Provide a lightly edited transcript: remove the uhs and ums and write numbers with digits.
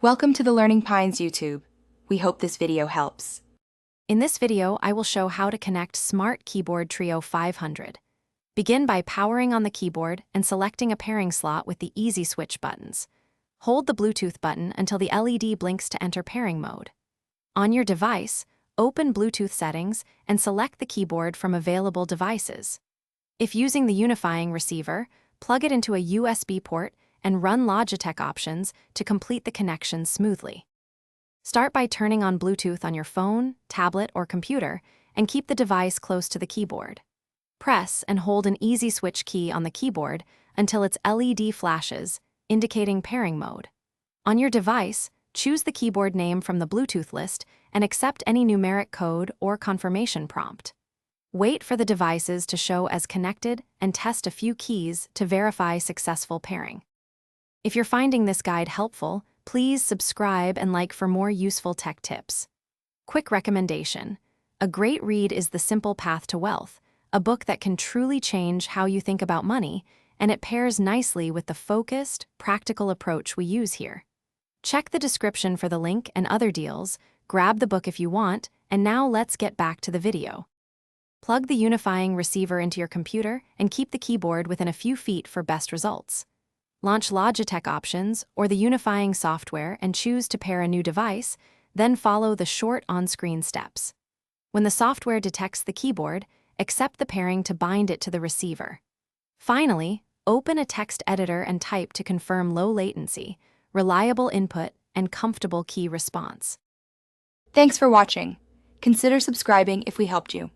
Welcome to the Learning Pines YouTube. We hope this video helps. In this video, I will show how to connect Smart Keyboard Trio 500. Begin by powering on the keyboard and selecting a pairing slot with the Easy Switch buttons. Hold the Bluetooth button until the LED blinks to enter pairing mode. On your device, open Bluetooth settings and select the keyboard from available devices. If using the unifying receiver, plug it into a USB port and run Logitech options to complete the connection smoothly. Start by turning on Bluetooth on your phone, tablet, or computer, and keep the device close to the keyboard. Press and hold an Easy Switch key on the keyboard until its LED flashes, indicating pairing mode. On your device, choose the keyboard name from the Bluetooth list and accept any numeric code or confirmation prompt. Wait for the devices to show as connected and test a few keys to verify successful pairing. If you're finding this guide helpful, please subscribe and like for more useful tech tips. Quick recommendation: a great read is The Simple Path to Wealth, a book that can truly change how you think about money, and it pairs nicely with the focused, practical approach we use here. Check the description for the link and other deals, grab the book if you want, and now let's get back to the video. Plug the unifying receiver into your computer and keep the keyboard within a few feet for best results. Launch Logitech options or the unifying software and choose to pair a new device, then follow the short on-screen steps. When the software detects the keyboard, accept the pairing to bind it to the receiver. Finally, open a text editor and type to confirm low latency, reliable input, and comfortable key response. Thanks for watching. Consider subscribing if we helped you.